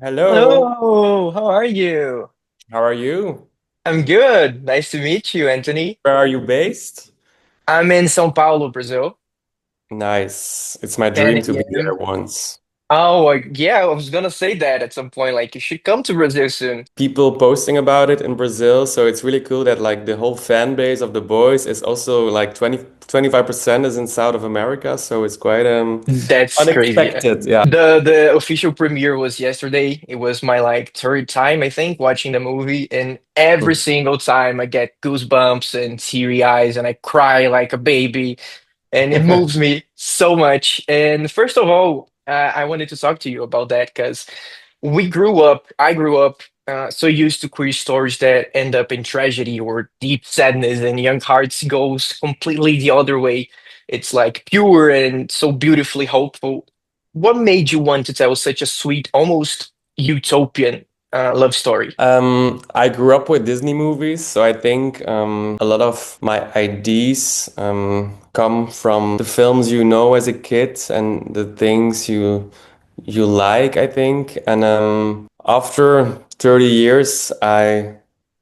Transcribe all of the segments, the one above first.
Hello, Hello, how are you? how are you? I'm good. Nice to meet you, Anthony. Where are you based? I'm in São Paulo, Brazil. Nice. It's my dream 10 to be there a.m. once. Oh, yeah, I was gonna say that at some point. Like, you should come to Brazil soon. People posting about it in Brazil, so it's really cool that like the whole fan base of the boys is also like 25% is in South of America, so it's quite That's crazy. unexpected. Yeah. The official premiere was yesterday. It was my like third time, I think, watching the movie, and every single time I get goosebumps and teary eyes, and I cry like a baby. And it moves me so much. And first of all, I wanted to talk to you about that because I grew up so used to queer stories that end up in tragedy or deep sadness, and Young Hearts goes completely the other way. It's like pure and so beautifully hopeful. What made you want to tell such a sweet, almost utopian love story? I grew up with Disney movies, so I think a lot of my ideas come from the films you know as a kid and the things you like, I think. And after 30 years, I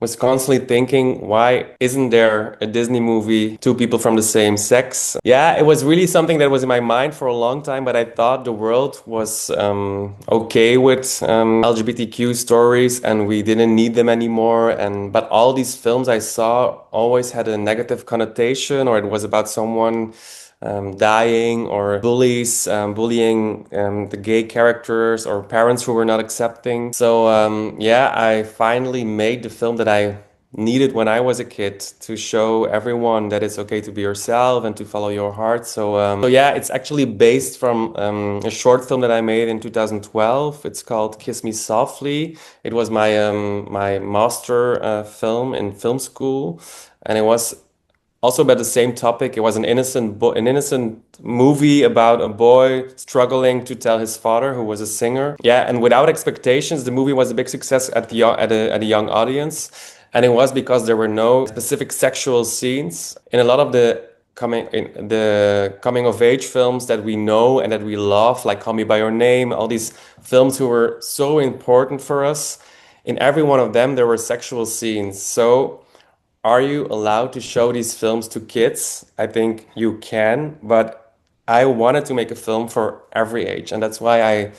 was constantly thinking, why isn't there a Disney movie, two people from the same sex? Yeah, it was really something that was in my mind for a long time, but I thought the world was okay with LGBTQ stories and we didn't need them anymore. And but all these films I saw always had a negative connotation, or it was about someone dying or bullying the gay characters or parents who were not accepting. So yeah, I finally made the film that I needed when I was a kid to show everyone that it's okay to be yourself and to follow your heart. So yeah, it's actually based from a short film that I made in 2012. It's called Kiss Me Softly. It was my master film in film school, and it was also about the same topic. It was an innocent movie about a boy struggling to tell his father, who was a singer. Yeah, and without expectations, the movie was a big success at a young audience, and it was because there were no specific sexual scenes in a lot of the coming of age films that we know and that we love, like Call Me by Your Name. All these films who were so important for us. In every one of them, there were sexual scenes. So are you allowed to show these films to kids? I think you can, but I wanted to make a film for every age, and that's why I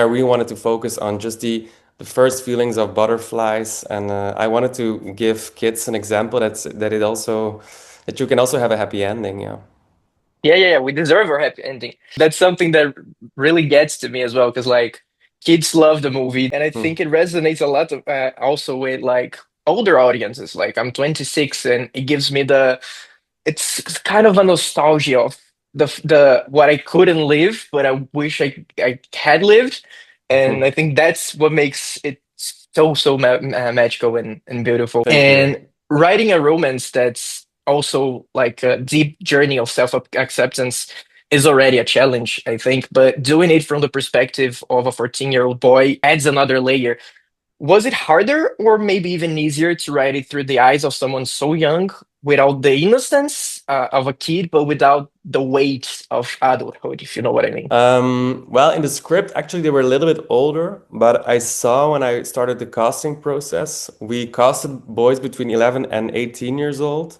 really wanted to focus on just the first feelings of butterflies, and I wanted to give kids an example that you can also have a happy ending. Yeah. Yeah. We deserve our happy ending. That's something that really gets to me as well, because like kids love the movie, and I Hmm. think it resonates a lot also with like older audiences. Like I'm 26, and it gives me it's kind of a nostalgia of the what I couldn't live, but I wish I had lived, and I think that's what makes it so magical and beautiful. Thank you. And writing a romance that's also like a deep journey of self-acceptance is already a challenge, I think, but doing it from the perspective of a 14-year-old boy adds another layer. Was it harder or maybe even easier to write it through the eyes of someone so young, without the innocence of a kid, but without the weight of adulthood, if you know what I mean? Well, in the script, actually, they were a little bit older, but I saw when I started the casting process, we casted boys between 11 and 18 years old.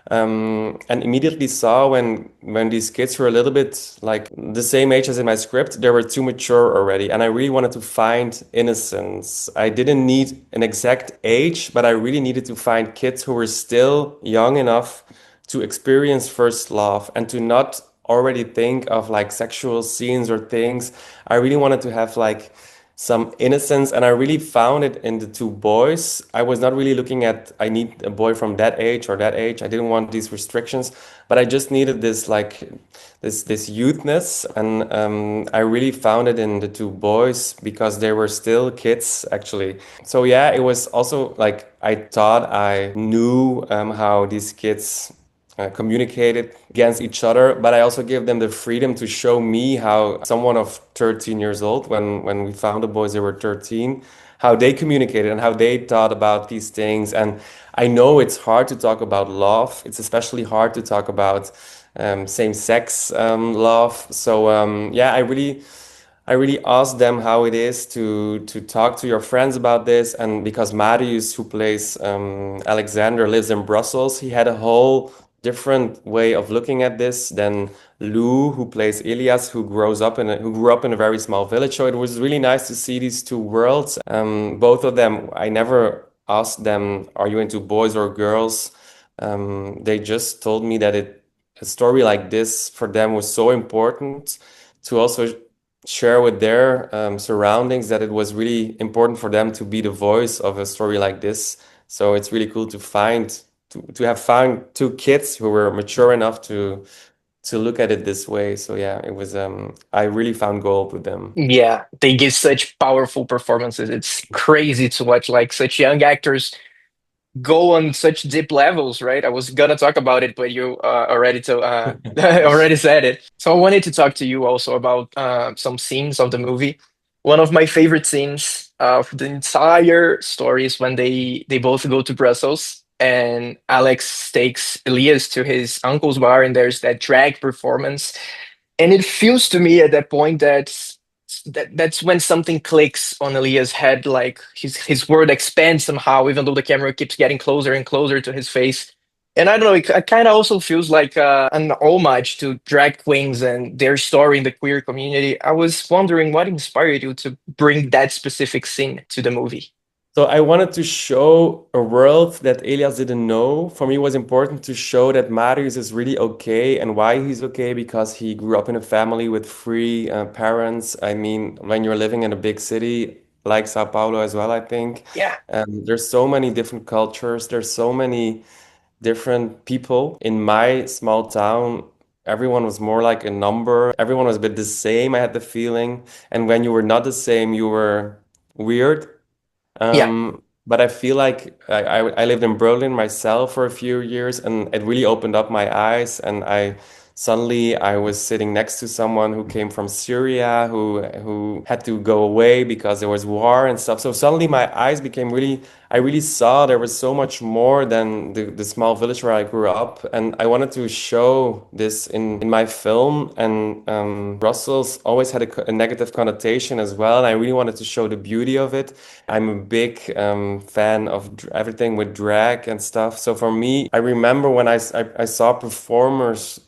And immediately saw when these kids were a little bit like the same age as in my script, they were too mature already. And I really wanted to find innocence. I didn't need an exact age, but I really needed to find kids who were still young enough to experience first love and to not already think of like sexual scenes or things. I really wanted to have like some innocence, and I really found it in the two boys. I was not really looking at I need a boy from that age or that age. I didn't want these restrictions, but I just needed this like this youthness, and I really found it in the two boys because they were still kids actually. So yeah, it was also like I thought I knew how these kids communicated against each other, but I also give them the freedom to show me how someone of 13 years old, when we found the boys, they were 13, how they communicated and how they thought about these things. And I know it's hard to talk about love. It's especially hard to talk about same-sex love. So yeah, I really asked them how it is to talk to your friends about this, and because Marius, who plays Alexander, lives in Brussels, he had a whole different way of looking at this than Lou, who plays Elias, who grew up in a very small village. So it was really nice to see these two worlds. Both of them, I never asked them, "Are you into boys or girls?" They just told me that a story like this for them was so important to also share with their surroundings, that it was really important for them to be the voice of a story like this. So it's really cool to have found two kids who were mature enough to look at it this way. So yeah, it was I really found gold with them. Yeah, they give such powerful performances. It's crazy to watch like such young actors go on such deep levels, right? I was gonna talk about it, but you already said it. So I wanted to talk to you also about some scenes of the movie. One of my favorite scenes of the entire story is when they both go to Brussels and Alex takes Elias to his uncle's bar, and there's that drag performance, and it feels to me at that point that's when something clicks on Elias' head, like his world expands somehow, even though the camera keeps getting closer and closer to his face. And I don't know, it kind of also feels like an homage to drag queens and their story in the queer community. I was wondering what inspired you to bring that specific scene to the movie. So I wanted to show a world that Elias didn't know. For me, it was important to show that Marius is really okay, and why he's okay, because he grew up in a family with three parents. I mean, when you're living in a big city like Sao Paulo as well, I think Yeah, there's so many different cultures. There's so many different people. In my small town, everyone was more like a number. Everyone was a bit the same, I had the feeling. And when you were not the same, you were weird. yeah, But I feel like I lived in Berlin myself for a few years, and it really opened up my eyes. And I was sitting next to someone who came from Syria, who had to go away because there was war and stuff. So suddenly my eyes became really, I really saw there was so much more than the small village where I grew up. And I wanted to show this in my film. And Brussels always had a negative connotation as well. And I really wanted to show the beauty of it. I'm a big fan of everything with drag and stuff. So for me, I remember when I saw performers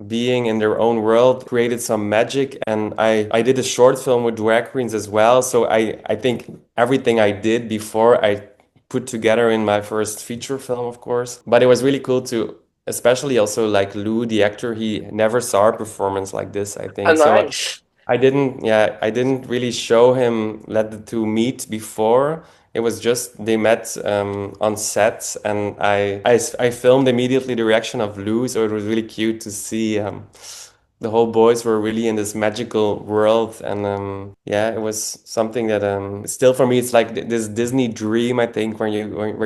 being in their own world created some magic, and I did a short film with drag queens as well. So I think everything I did before I put together in my first feature film, of course. But it was really cool to, especially also like Lou, the actor, he never saw a performance like this, I oh, think. So nice. I didn't really show him, let the two meet before. It was just they met on set, and I filmed immediately the reaction of Lou, so it was really cute to see the whole boys were really in this magical world, and yeah, it was something that still for me it's like this Disney dream. I think where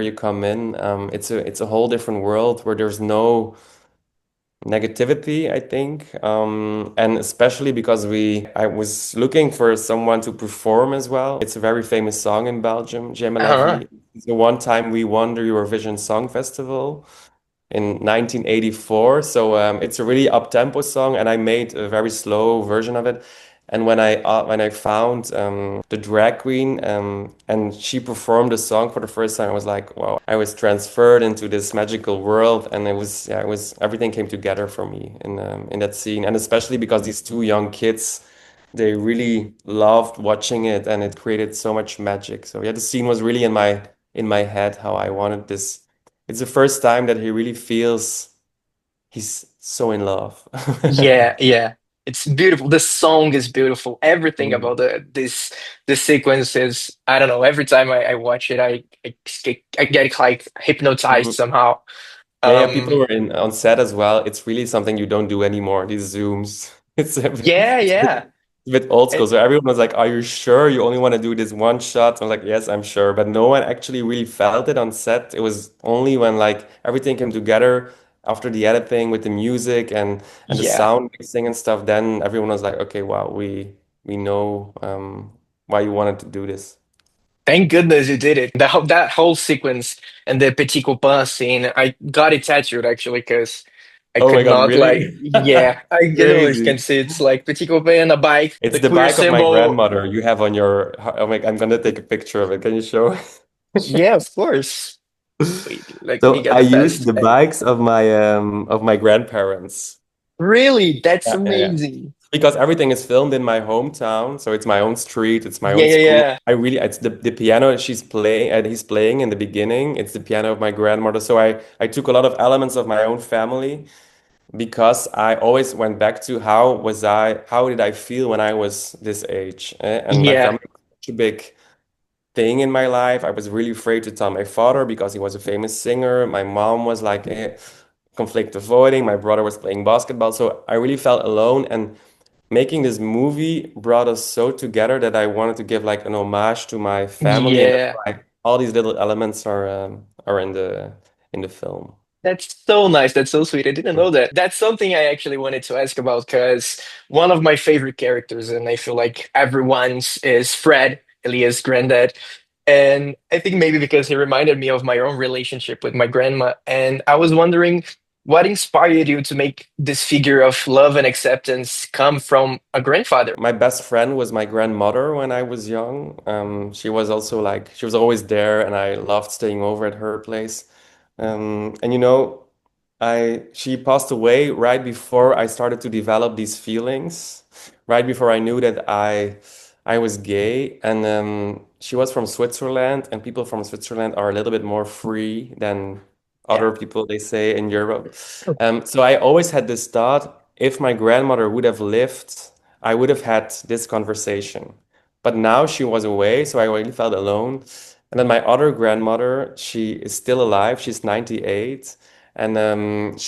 you come in, it's a whole different world where there's no negativity, I think. And especially because I was looking for someone to perform as well. It's a very famous song in Belgium, J'aime la Uh-huh. vie. The one time we won the Eurovision Song Festival in 1984. So it's a really up-tempo song, and I made a very slow version of it. And when I found the drag queen and she performed the song for the first time, I was like, wow! I was transferred into this magical world, and it was everything came together for me in that scene, and especially because these two young kids. They really loved watching it, and it created so much magic. So yeah, the scene was really in my head how I wanted this. It's the first time that he really feels he's so in love. Yeah, yeah. It's beautiful. The song is beautiful. Everything Mm. about this sequence is, I don't know, every time I watch it, I get like hypnotized Mhm. somehow. Yeah, people Um, were in on set as well. It's really something you don't do anymore, these zooms. yeah, It's yeah. a bit old school. And So everyone was like, "Are you sure you only want to do this one shot?" I'm like, "Yes, I'm sure." But no one actually really felt it on set. It was only when like everything came together after the editing with the music and the yeah. sound mixing and stuff, then everyone was like, "Okay, wow, we know why you wanted to do this." Thank goodness you did it. That whole sequence and the Petit Copain scene, I got it tattooed actually because I Oh my could God, not like, really? yeah, I can always Crazy. can see it's like petit copain, a bike, It's the the queer bike of my symbol. grandmother you have on your. Oh my, I'm gonna take a picture of it. Can you show? Yeah, of course. Wait, let me So get I the used best. the bikes of my grandparents. Really? That's Yeah, yeah, yeah. amazing. Because everything is filmed in my hometown, so it's my own street, it's my Yeah, own yeah, school. yeah. I really, it's the piano she's playing and he's playing in the beginning. It's the piano of my grandmother. So I took a lot of elements of my own family because I always went back to how did I feel when I was this age? And my Yeah, family was such a big thing in my life. I was really afraid to tell my father because he was a famous singer. My mom was like conflict avoiding. My brother was playing basketball. So I really felt alone. And making this movie brought us so together that I wanted to give like an homage to my family. And that's yeah. why all these little elements are in the film. That's so nice. That's so sweet. I didn't know that. That's something I actually wanted to ask about because one of my favorite characters, and I feel like everyone's, is Fred, Elias' granddad. And I think maybe because he reminded me of my own relationship with my grandma. And I was wondering what inspired you to make this figure of love and acceptance come from a grandfather? My best friend was my grandmother when I was young. She was also like, she was always there, and I loved staying over at her place. And you know, she passed away right before I started to develop these feelings, right before I knew that I was gay. And she was from Switzerland, and people from Switzerland are a little bit more free than Yeah. other people, they say, in Europe. So I always had this thought, if my grandmother would have lived, I would have had this conversation. But now she was away, so I really felt alone. And then my other grandmother, she is still alive. She's 98. And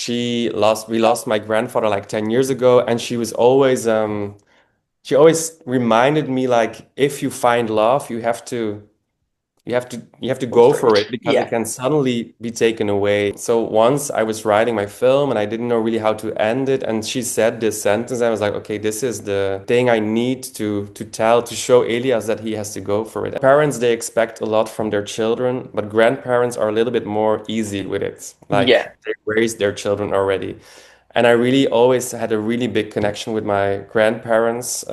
we lost my grandfather like 10 years ago. And she always reminded me like, if you find love, you have to Go go for for it. it because it Yeah. can suddenly be taken away. So once I was writing my film and I didn't know really how to end it, and she said this sentence, I was like, okay, this is the thing I need to tell to show Elias that he has to go for it. Parents, they expect a lot from their children, but grandparents are a little bit more easy with it. Like Yeah. they raise their children already. And I really always had a really big connection with my grandparents.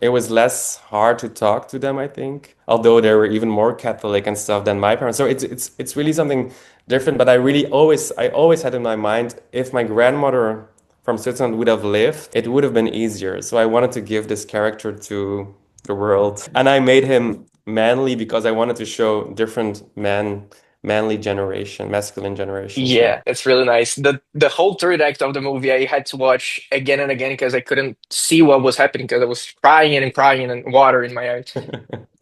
It was less hard to talk to them, I think, although they were even more Catholic and stuff than my parents. So it's really something different. But I always had in my mind, if my grandmother from Switzerland would have lived, it would have been easier. So I wanted to give this character to the world, and I made him manly because I wanted to show different masculine generations. Yeah. Yeah, that's really nice. The whole third act of the movie I had to watch again and again because I couldn't see what was happening because I was crying and crying and water in my eyes.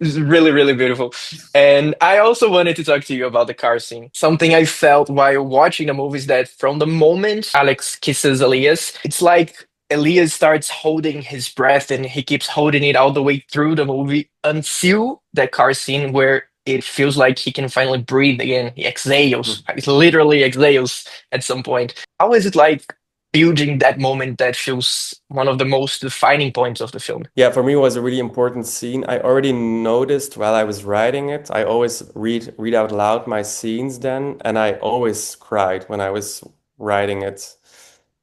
It's really, really beautiful. And I also wanted to talk to you about the car scene. Something I felt while watching the movie is that from the moment Alex kisses Elias, it's like Elias starts holding his breath and he keeps holding it all the way through the movie until that car scene where it feels like he can finally breathe again. He exhales. He literally exhales at some point. How is it like building that moment that feels one of the most defining points of the film? Yeah, for me it was a really important scene. I already noticed while I was writing it. I always read out loud my scenes then, and I always cried when I was writing it.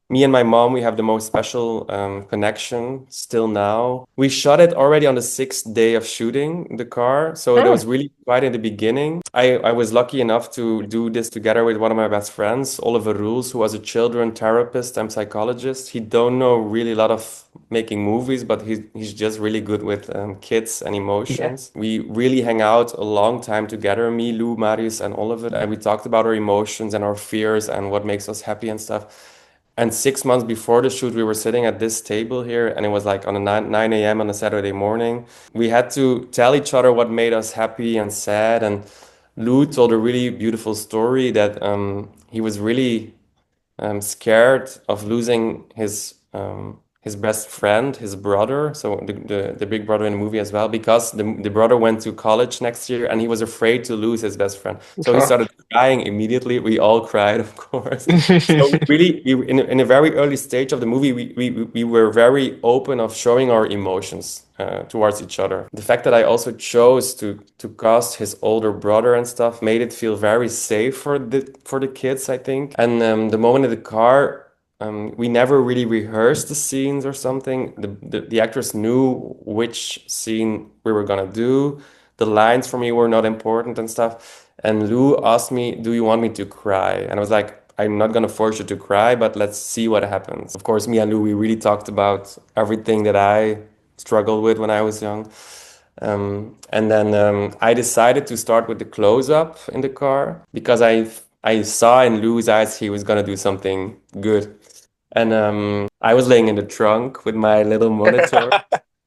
Me and my mom, we have the most special connection still now. We shot it already on the sixth day of shooting the car, so it Oh, was really quite in the beginning. I was lucky enough to do this together with one of my best friends, Oliver Roels, who was a children therapist and psychologist. He don't know really a lot of making movies, but he's just really good with kids and yeah. emotions. We really hang out a long time together, me, Lou, Marius, and Oliver, and we talked about our emotions and our fears and what makes us happy and stuff. And 6 months before the shoot, we were sitting at this table here, and it was like on a 9 a.m. on a Saturday morning. We had to tell each other what made us happy and sad. And Lou told a really beautiful story that he was really scared of losing his best friend, his brother, so the big brother in the movie as well, because the brother went to college next year and he was afraid to lose his best friend. So he started crying immediately. We all cried, of course. So really, in a very early stage of the movie, we were very open of showing our emotions towards each other. The fact that I also chose to cast his older brother and stuff made it feel very safe for the kids, I think. And the moment in the car, we never really rehearsed the scenes or something. The actors knew which scene we were gonna do. The lines for me were not important and stuff. And Lou asked me, "Do you want me to cry?" And I was like, "I'm not gonna force you to cry, but let's see what happens." Of course, me and Lou, we really talked about everything that I struggled with when I was young. And then I decided to start with the close up in the car because I saw in Lou's eyes he was gonna do something good. And I was laying in the trunk with my little monitor.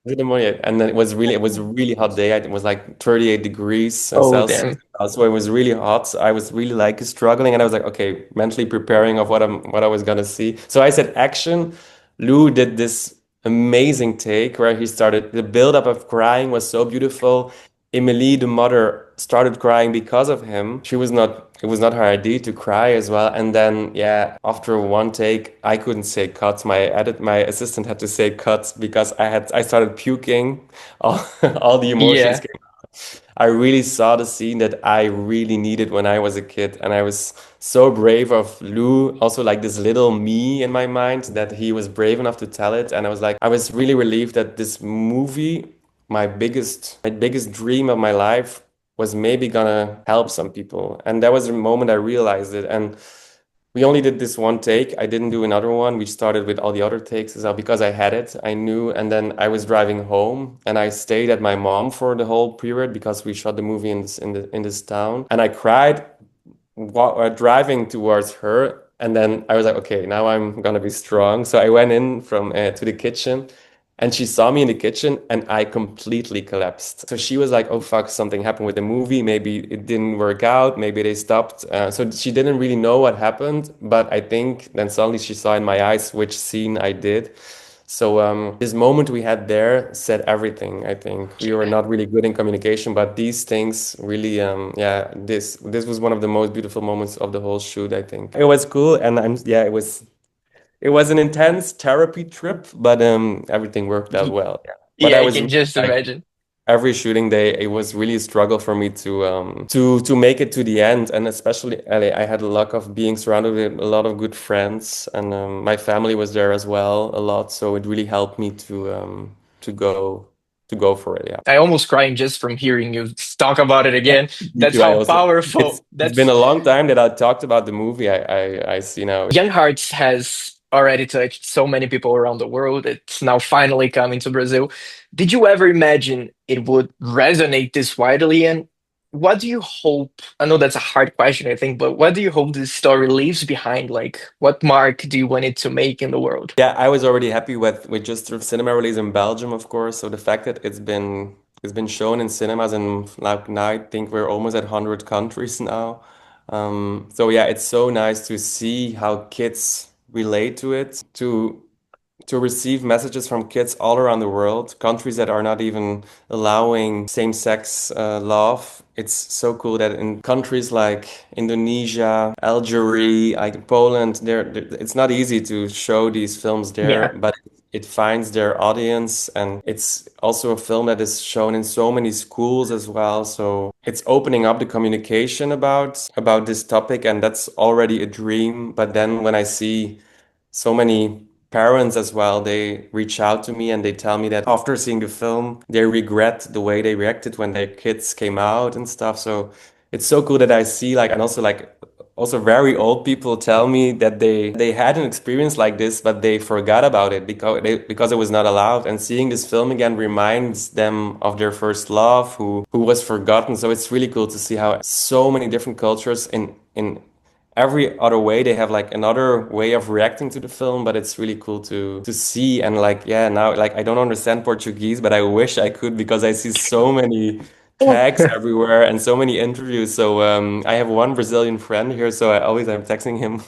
And then it was a really hot day. It was like 38 degrees Oh, Celsius. damn. So it was really hot. So I was really like struggling, and I was like, okay, mentally preparing of what I was gonna see. So I said action. Lou did this amazing take where he started. The buildup of crying was so beautiful. Emily, the mother, started crying because of him. It was not her idea to cry as well. And then, yeah, after one take, I couldn't say cut. My assistant had to say cut because I started puking. All, all the emotions Yeah. came. I really saw the scene that I really needed when I was a kid. And I was so brave of Lou, also like this little me in my mind, that he was brave enough to tell it. And I was like, I was really relieved that this movie, my biggest dream of my life, was maybe gonna help some people. And that was the moment I realized it. And we only did this one take. I didn't do another one. We started with all the other takes as well because I had it. I knew. And then I was driving home and I stayed at my mom for the whole period because we shot the movie in this town. And I cried driving towards her. And then I was like, okay, now I'm gonna be strong. So I went in from to the kitchen, and she saw me in the kitchen, and I completely collapsed. So she was like, oh fuck, something happened with the movie. Maybe it didn't work out. Maybe they stopped. So she didn't really know what happened. But I think then suddenly she saw in my eyes which scene I did. So this moment we had there said everything. I think we were not really good in communication, but these things really, yeah, this was one of the most beautiful moments of the whole shoot. I think it was cool, and yeah, it was an intense therapy trip, but everything worked out well. Yeah, but Yeah, I I was can really, just like imagine. every shooting day, it was really a struggle for me to make it to the end, and especially I had the luck of being surrounded with a lot of good friends, and my family was there as well a lot, so it really helped me to go to go for it. Yeah, I almost crying just from hearing you talk about it again. me That's too. I how also powerful. it's been That's a long time that I talked about the movie. I see now. Young Hearts has already touched so many people around the world. It's now finally coming to Brazil. Did you ever imagine it would resonate this widely? And what do you hope? I know that's a hard question, I think, but what do you hope this story leaves behind? Like, what mark do you want it to make in the world? Yeah, I was already happy with just the cinema release in Belgium, of course. So the fact that it's been shown in cinemas, and like now I think we're almost at 100 countries now. So yeah, it's so nice to see how kids relate to it, to receive messages from kids all around the world, countries that are not even allowing same-sex love. It's so cool that in countries like Indonesia, Algeria, like Poland, it's not easy to show these films there, Yeah. but it finds their audience, and it's also a film that is shown in so many schools as well. So it's opening up the communication about this topic, and that's already a dream. But then when I see so many parents as well, they reach out to me and they tell me that after seeing the film they regret the way they reacted when their kids came out and stuff. So it's so cool that I see, like, and also like also very old people tell me that they had an experience like this, but they forgot about it because it was not allowed, and seeing this film again reminds them of their first love who was forgotten. So it's really cool to see how so many different cultures in every other way they have like another way of reacting to the film. But it's really cool to see. And like, yeah, now like I don't understand Portuguese, but I wish I could because I see so many tags everywhere and so many interviews. So I have one Brazilian friend here, so I always am texting him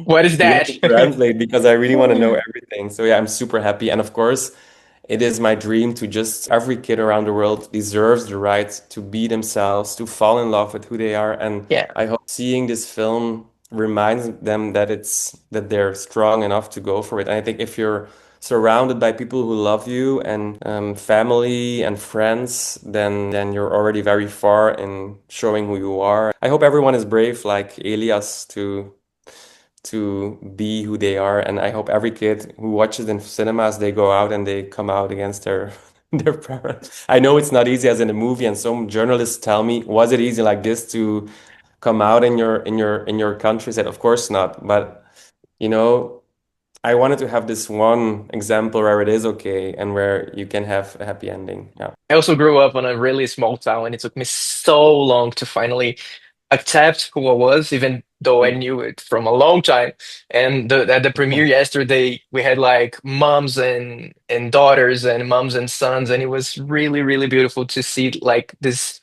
What is to get that? to translate because I really want to know everything. So yeah, I'm super happy. And of course, it is my dream to just every kid around the world deserves the right to be themselves, to fall in love with who they are. And Yeah. I hope seeing this film reminds them that that they're strong enough to go for it. And I think if you're surrounded by people who love you and family and friends, then you're already very far in showing who you are. I hope everyone is brave like Elias to be who they are. And I hope every kid who watches in cinemas, they go out and they come out against their their parents. I know it's not easy as in a movie, and some journalists tell me, was it easy like this to come out in your country? I said, of course not. But you know, I wanted to have this one example where it is okay and where you can have a happy ending. Yeah. I also grew up on a really small town, and it took me so long to finally accept who I was, even though I knew it from a long time. And at the premiere yesterday, we had like moms and daughters and moms and sons, and it was really, really beautiful to see like this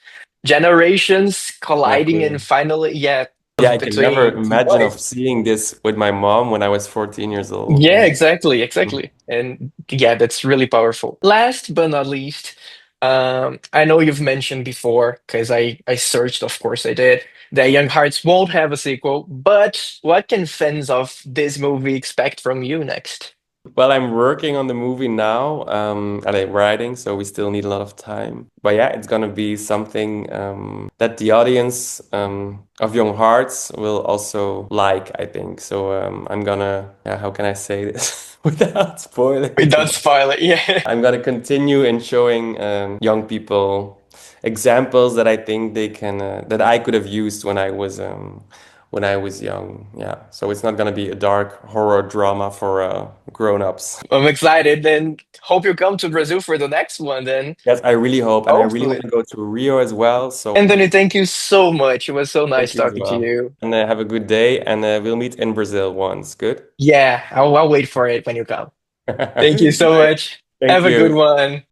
generations colliding and Exactly. finally, yeah, Yeah, I can never between two imagine boys. of seeing this with my mom when I was 14 years old. Yeah, Yeah. exactly, exactly. And yeah, that's really powerful. Last but not least, I know you've mentioned before, because I searched, of course I did, that Young Hearts won't have a sequel, but what can fans of this movie expect from you next? Well, I'm working on the movie now, and I'm writing, so we still need a lot of time. But yeah, it's gonna be something that the audience of Young Hearts will also like, I think. So I'm gonna, yeah, how can I say this without spoiling too Without much? spoiling, yeah. I'm gonna continue in showing young people examples that I think they can that I could have used when I was young. Yeah, so it's not gonna be a dark horror drama for grown-ups. I'm excited and hope you come to Brazil for the next one then, Yes, I really hope, and I really want hopefully. to go to Rio as well. So Anthony, thank you so much. It was so nice thank you as talking to well, you. and have a good day, and we'll meet in Brazil once. Good. Yeah, I'll wait for it when you come. Thank you so Bye. much. Thank Have a good you. one.